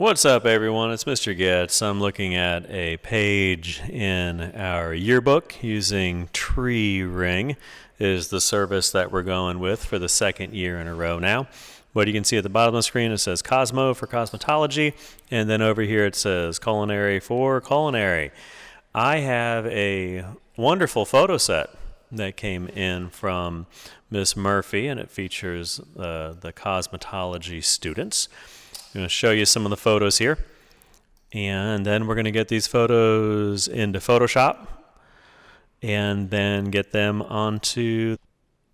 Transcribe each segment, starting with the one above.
What's up, everyone? It's Mr. Getz. I'm looking at a page in our yearbook using TreeRing. Is the service that we're going with for the second year in a row now. What you can see at the bottom of the screen, it says Cosmo for cosmetology, and then over here it says culinary for culinary. I have a wonderful photo set that came in from Miss Murphy, and it features the cosmetology students. I'm going to show you some of the photos here, and then we're going to get these photos into Photoshop and then get them onto.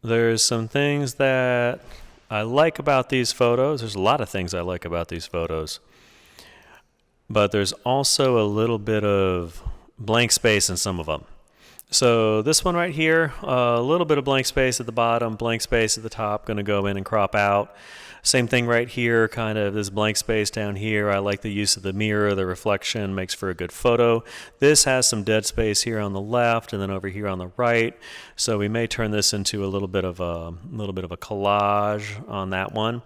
There's some things that I like about these photos. There's a lot of things I like about these photos, but there's also a little bit of blank space in some of them. So this one right here, a little bit of blank space at the bottom, blank space at the top, going to go in and crop out. Same thing right here, kind of this blank space down here. I like the use of the mirror, the reflection makes for a good photo. This has some dead space here on the left and then over here on the right. So we may turn this into a little bit of a collage on that one.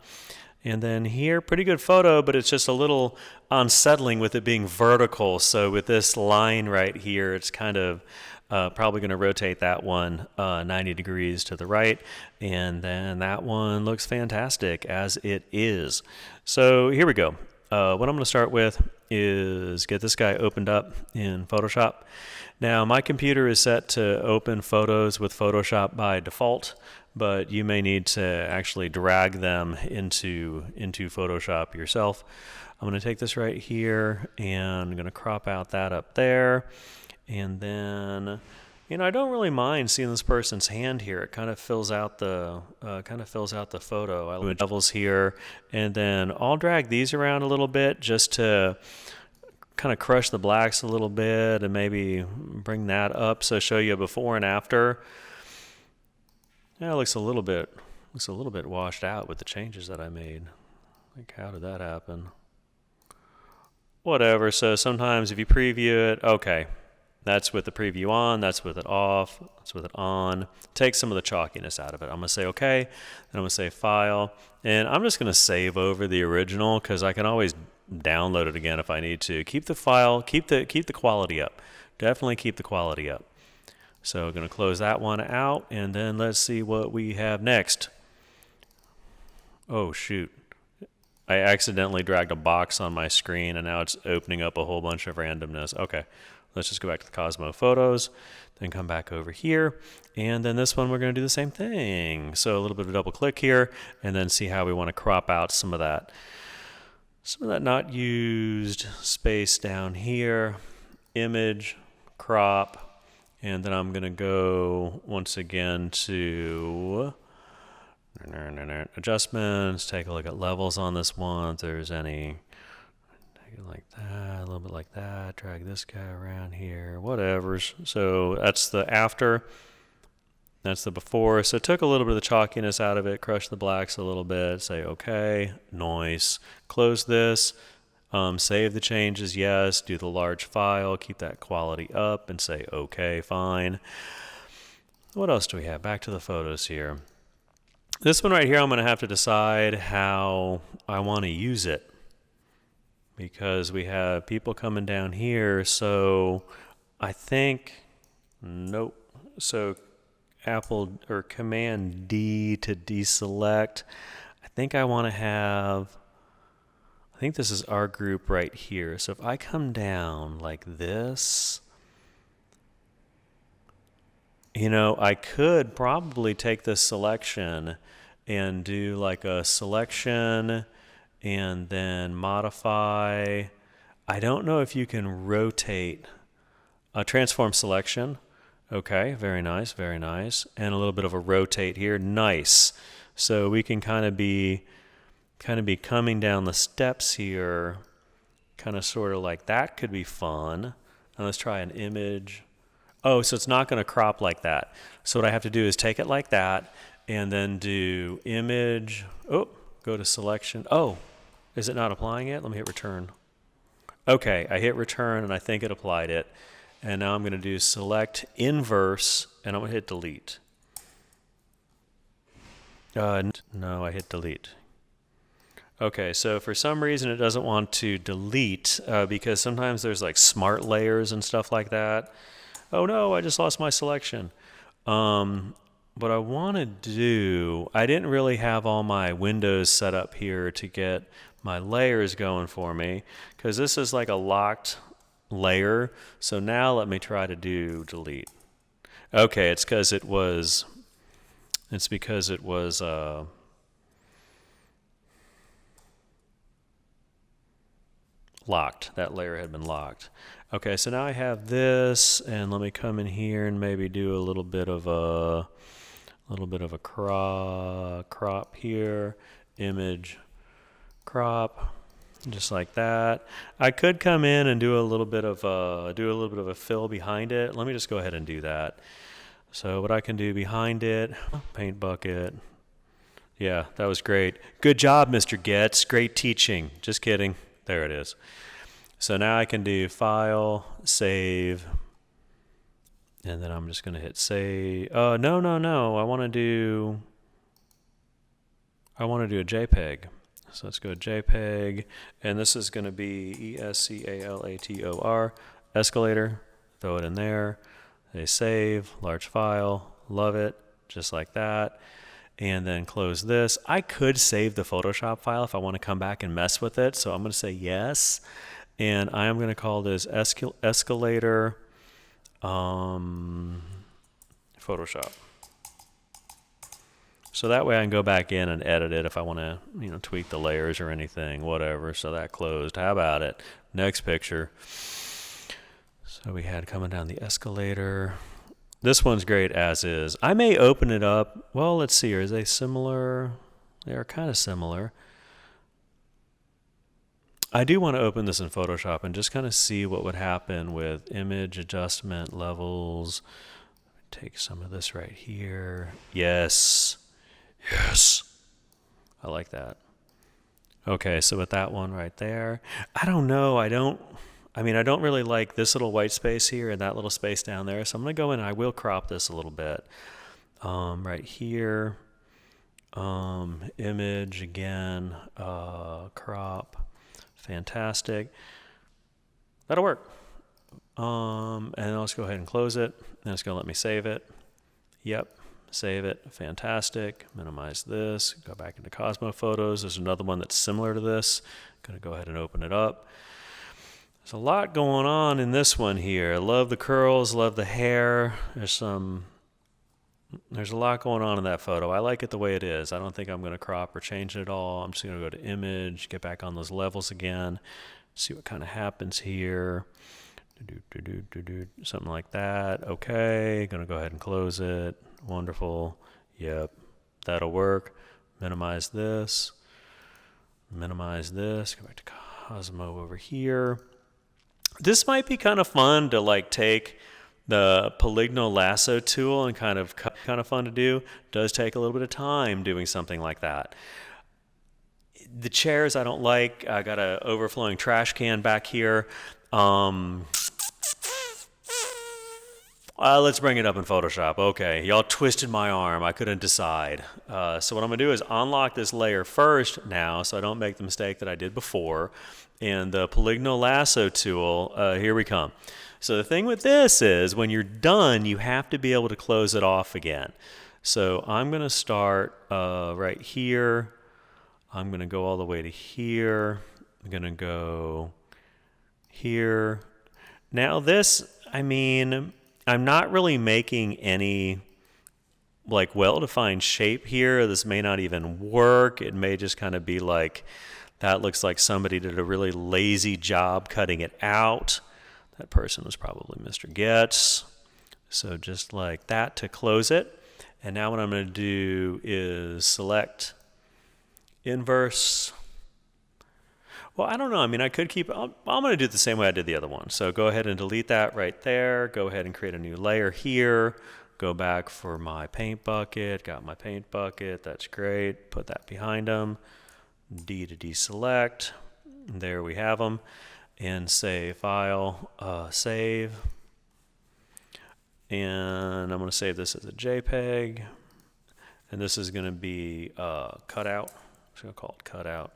And then here, pretty good photo, but it's just a little unsettling with it being vertical. So with this line right here, it's kind of probably going to rotate that one 90 degrees to the right, and then that one looks fantastic as it is. So here we go. What I'm going to start with is get this guy opened up in Photoshop. Now my computer is set to open photos with Photoshop by default, but you may need to actually drag them into Photoshop yourself. I'm going to take this right here and I'm going to crop out that up there. And then, I don't really mind seeing this person's hand here. It kind of fills out the photo. I like levels here, and then I'll drag these around a little bit just to kind of crush the blacks a little bit, and maybe bring that up so show you a before and after. Yeah, it looks a little bit washed out with the changes that I made. Like, how did that happen? Whatever. So sometimes if you preview it, okay. That's with the preview on, that's with it off, that's with it on. Take some of the chalkiness out of it. I'm going to say okay, then I'm going to say file, and I'm just going to save over the original because I can always download it again if I need to. Keep the file, keep the quality up. Definitely keep the quality up. So I'm going to close that one out, and then let's see what we have next. Oh shoot. I accidentally dragged a box on my screen, and now it's opening up a whole bunch of randomness. Okay. Let's just go back to the Cosmo photos, then come back over here, and then this one we're going to do the same thing. So a little bit of a double click here, and then see how we want to crop out some of that not used space down here. Image, crop, and then I'm going to go once again to adjustments, take a look at levels on this one, if there's any. Like that, a little bit like that, drag this guy around here, whatever. So that's the after, that's the before. So took a little bit of the chalkiness out of it, crushed the blacks a little bit, say okay, noise, close this, save the changes, yes, do the large file, keep that quality up and say okay, fine. What else do we have? Back to the photos here. This one right here, I'm going to have to decide how I want to use it, because we have people coming down here. So I think, nope. So Apple or Command D to deselect. I think I want to have, I think this is our group right here. So if I come down like this, I could probably take this selection and do like a selection and then modify. I don't know if you can rotate a transform selection. Okay, very nice, very nice. And a little bit of a rotate here. Nice. So we can kind of be coming down the steps here, kind of sort of like that could be fun. And let's try an image. Oh, so it's not going to crop like that. So what I have to do is take it like that and then do image. Oh, go to selection. Oh, is it not applying it? Let me hit return. Okay, I hit return and I think it applied it. And now I'm going to do select inverse and I'm going to hit delete. No, I hit delete. Okay, so for some reason it doesn't want to delete because sometimes there's like smart layers and stuff like that. Oh no, I just lost my selection. What I want to do, I didn't really have all my windows set up here to get my layers going for me because this is like a locked layer. So now let me try to do delete. Okay, it's because it was locked. That layer had been locked. Okay, so now I have this, and let me come in here and maybe do a little bit of a crop here, image crop, just like that. I could come in and do a little bit of a fill behind it. Let me just go ahead and do that. So what I can do behind it, paint bucket. Yeah, that was great. Good job, Mr. Getz. Great teaching. Just kidding. There it is. So now I can do file, save, and then I'm just going to hit save. No. I want to do a JPEG. So let's go JPEG, and this is going to be ESCALATOR, escalator. Throw it in there. They save, large file, love it, just like that. And then close this. I could save the Photoshop file if I want to come back and mess with it. So I'm going to say yes. And I am going to call this escalator Photoshop. So that way I can go back in and edit it if I want to, tweak the layers or anything, whatever. So that closed. How about it? Next picture. So we had coming down the escalator. This one's great as is. I may open it up. Well, let's see. Are they similar? They are kind of similar. I do want to open this in Photoshop and just kind of see what would happen with image adjustment levels. Take some of this right here. Yes. Yes. I like that. Okay, so with that one right there, I don't know. I don't really like this little white space here and that little space down there. So I'm going to go in and I will crop this a little bit. Right here, image again, crop, fantastic. That'll work. And let's go ahead and close it. And it's going to let me save it. Yep, save it. Fantastic. Minimize this. Go back into Cosmo Photos. There's another one that's similar to this. Going to go ahead and open it up. There's a lot going on in this one here. I love the curls, love the hair. There's a lot going on in that photo. I like it the way it is. I don't think I'm going to crop or change it at all. I'm just going to go to image, get back on those levels again, see what kind of happens here. Something like that. Okay, going to go ahead and close it. Wonderful. Yep, that'll work. Minimize this. Go back to Cosmo over here. This might be kind of fun to like take the polygonal lasso tool and kind of fun to do. Does take a little bit of time doing something like that. The chairs I don't like. I got an overflowing trash can back here. Let's bring it up in Photoshop. Okay, y'all twisted my arm. I couldn't decide. So what I'm going to do is unlock this layer first now so I don't make the mistake that I did before. And the polygonal lasso tool, here we come. So the thing with this is when you're done, you have to be able to close it off again. So I'm going to start right here. I'm going to go all the way to here. I'm going to go here. Now this, I'm not really making any like well-defined shape here. This may not even work. It may just kind of be like, that looks like somebody did a really lazy job cutting it out. That person was probably Mr. Getz. So just like that to close it. And now what I'm going to do is select inverse. Well, I don't know. I could keep, I'm going to do it the same way I did the other one. So go ahead and delete that right there. Go ahead and create a new layer here. Go back for my paint bucket. Got my paint bucket. That's great. Put that behind them. D to deselect. There we have them. And say file, save. And I'm going to save this as a JPEG. And this is going to be cut out. I'm just going to call it cut out.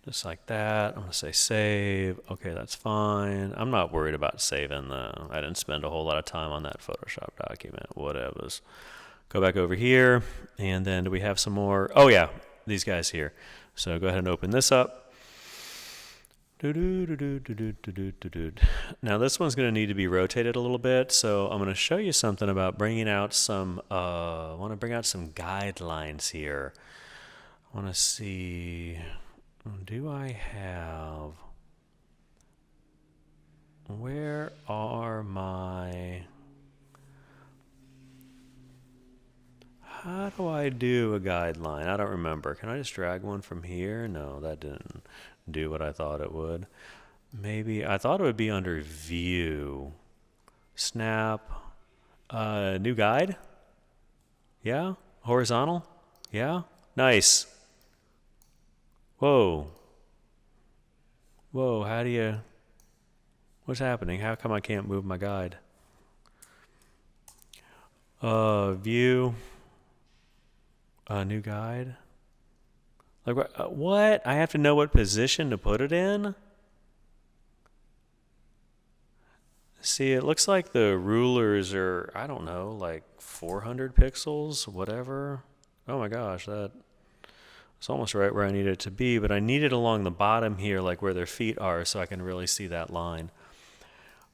Just like that. I'm going to say save. Okay, that's fine. I'm not worried about saving though. I didn't spend a whole lot of time on that Photoshop document. Whatever. Go back over here. And then do we have some more? Oh yeah, these guys here. So go ahead and open this up. Now this one's going to need to be rotated a little bit. So I'm going to show you something about bringing out some, I want to bring out some guidelines here. I want to see... Do I have... Where are my... How do I do a guideline? I don't remember. Can I just drag one from here? No, that didn't do what I thought it would. Maybe... I thought it would be under View. Snap. New guide? Yeah? Horizontal? Yeah? Nice. Whoa. Whoa, how do you... What's happening? How come I can't move my guide? View. New guide. Like what? I have to know what position to put it in? See, it looks like the rulers are, I don't know, like 400 pixels, whatever. Oh my gosh, that... It's almost right where I need it to be, but I need it along the bottom here, like where their feet are, so I can really see that line.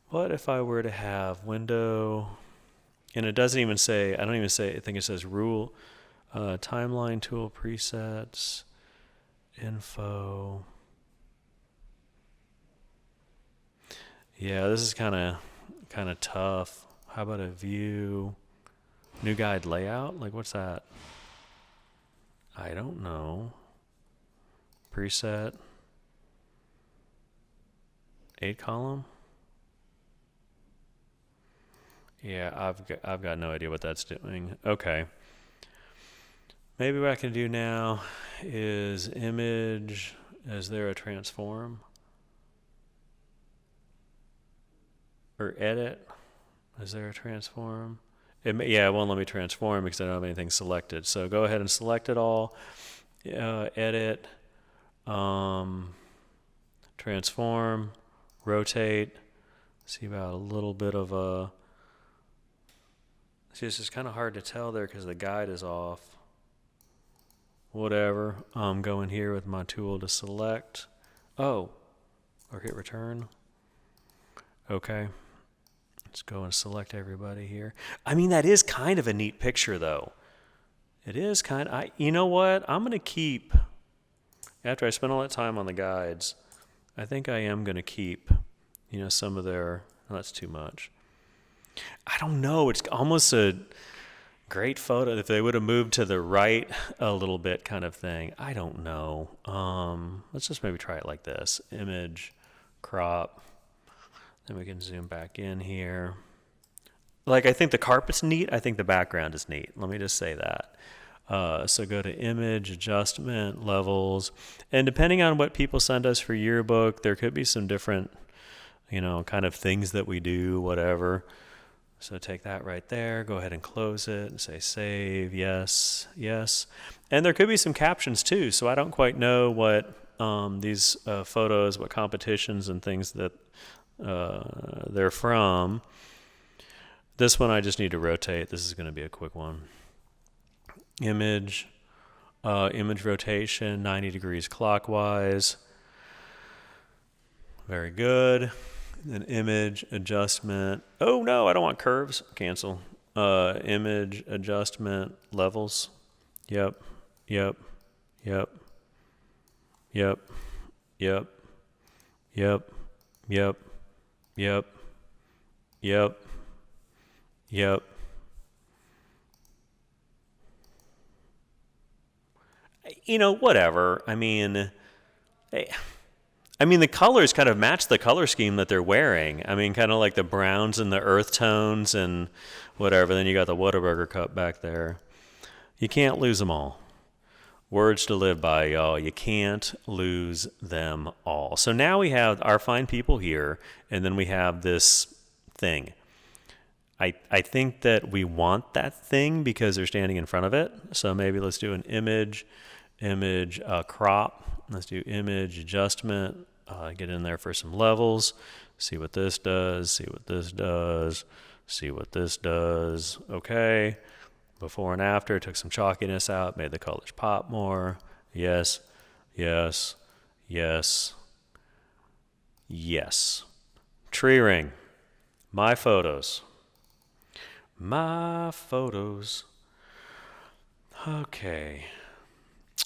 What if I were to have window, and it doesn't even say, I don't even say, I think it says rule, timeline tool presets, info. Yeah, this is kind of tough. How about a view, new guide layout? Like what's that? I don't know. Preset. 8 column. Yeah, I've got no idea what that's doing. Okay. Maybe what I can do now is image. Is there a transform? Or edit? Is there a transform? Yeah, it won't let me transform because I don't have anything selected. So go ahead and select it all. Edit. Transform. Rotate. See about a little bit of a... See, this is kind of hard to tell there because the guide is off. Whatever. Go in here with my tool to select. Oh. Or hit return. Okay. Let's go and select everybody here. I mean, that is kind of a neat picture, though. It is kind of... you know what? I'm going to keep... After I spent all that time on the guides, I think I am going to keep, some of their... Oh, that's too much. I don't know. It's almost a great photo if they would have moved to the right a little bit kind of thing. I don't know. Let's just maybe try it like this. Image, crop... Then we can zoom back in here. Like, I think the carpet's neat. I think the background is neat. Let me just say that. So go to image, adjustment, levels. And depending on what people send us for yearbook, there could be some different, kind of things that we do, whatever. So take that right there. Go ahead and close it and say save, yes, yes. And there could be some captions too. So I don't quite know what these photos, what competitions and things that they're from. This one I just need to rotate. This is going to be a quick one. Image rotation, 90 degrees clockwise. Very good. Then image adjustment. Oh no, I don't want curves. Cancel. Image adjustment levels. Yep. Yep. Yep. Yep. Yep. Yep. Yep. Yep. Yep. Yep. Whatever. I mean, the colors kind of match the color scheme that they're wearing. I mean, kind of like the browns and the earth tones and whatever. Then you got the Whataburger cup back there. You can't lose them all. Words to live by, y'all. You can't lose them all. So now we have our fine people here, and then we have this thing. I think that we want that thing because they're standing in front of it. So maybe let's do an image crop. Let's do image adjustment. Get in there for some levels. See what this does. See what this does. See what this does. Okay. Before and after. Took some chalkiness out. Made the colors pop more. Yes. Yes. Yes. Yes. TreeRing. My photos. My photos. Okay.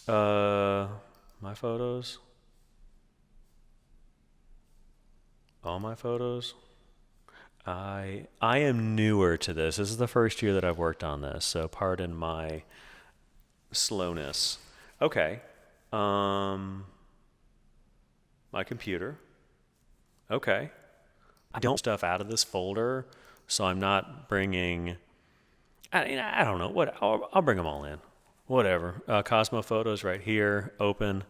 My photos. All my photos. I am newer to this. This is the first year that I've worked on this, so pardon my slowness. Okay. My computer. Okay. I don't stuff out of this folder, so I'm not bringing. I don't know what. I'll bring them all in. Whatever. Cosmo photos right here. Open,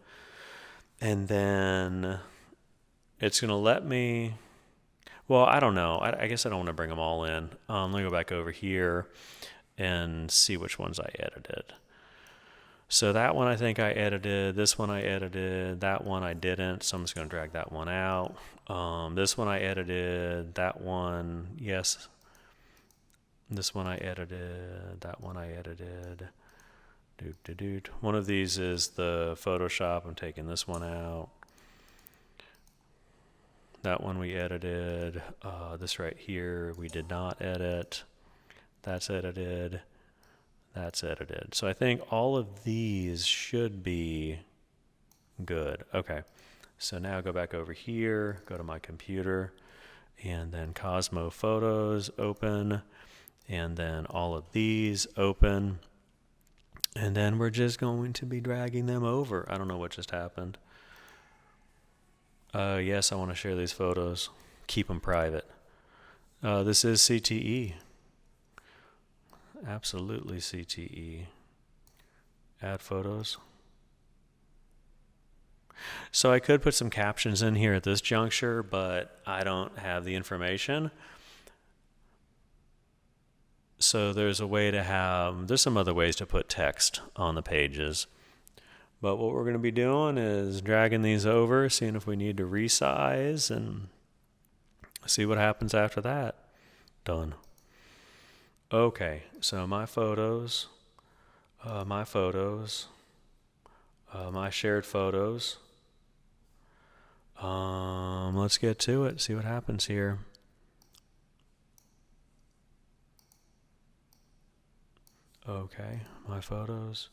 and then it's gonna let me. Well, I don't know. I guess I don't want to bring them all in. Let me go back over here and see which ones I edited. So that one I think I edited. This one I edited. That one I didn't. So I'm just going to drag that one out. This one I edited. That one, yes. This one I edited. That one I edited. One of these is the Photoshop. I'm taking this one out. That one we edited. This right here we did not edit. That's edited. That's edited. So I think all of these should be good. Okay. So now go back over here, go to my computer, and then Cosmo Photos, open, and then all of these open. And then we're just going to be dragging them over. I don't know what just happened. Yes, I want to share these photos. Keep them private. This is CTE. Absolutely CTE. Add photos. So I could put some captions in here at this juncture, but I don't have the information. So there's a way to there's some other ways to put text on the pages. But what we're going to be doing is dragging these over, seeing if we need to resize, and see what happens after that. Done. Okay, so my photos, my shared photos. Let's get to it, see what happens here. Okay, my photos.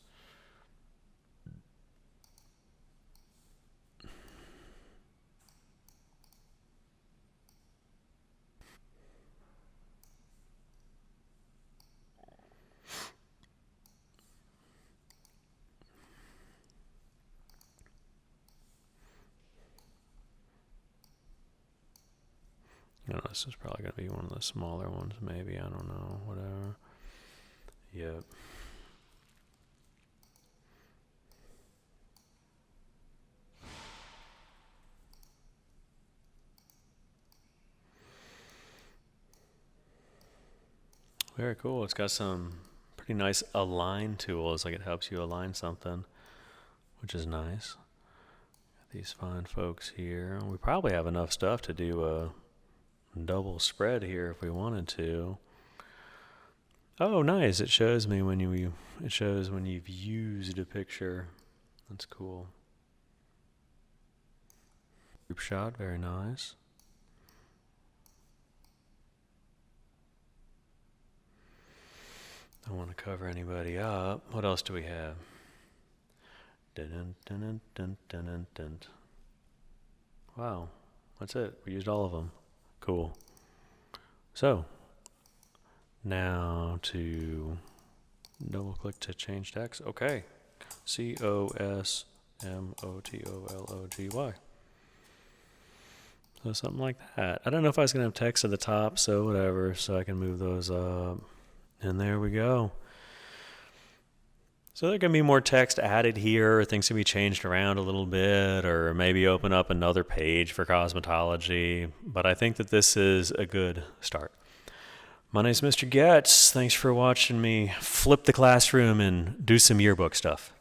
This is probably going to be one of the smaller ones, maybe. I don't know. Whatever. Yep. Very cool. It's got some pretty nice align tools. Like it helps you align something, which is nice. Got these fine folks here. We probably have enough stuff to do a double spread here if we wanted to. Oh, nice. It shows me when you've used a picture. That's cool. Group shot, very nice. Don't want to cover anybody up. What else do we have? Dun, dun, dun, dun, dun, dun, dun. Wow, that's it. We used all of them. Cool. So, now to double click to change text. Okay. COSMOTOLOGY. So something like that. I don't know if I was going to have text at the top, so whatever. So I can move those up. And there we go. So there can be more text added here. Things can be changed around a little bit, or maybe open up another page for cosmetology. But I think that this is a good start. My name's Mr. Getz. Thanks for watching me flip the classroom and do some yearbook stuff.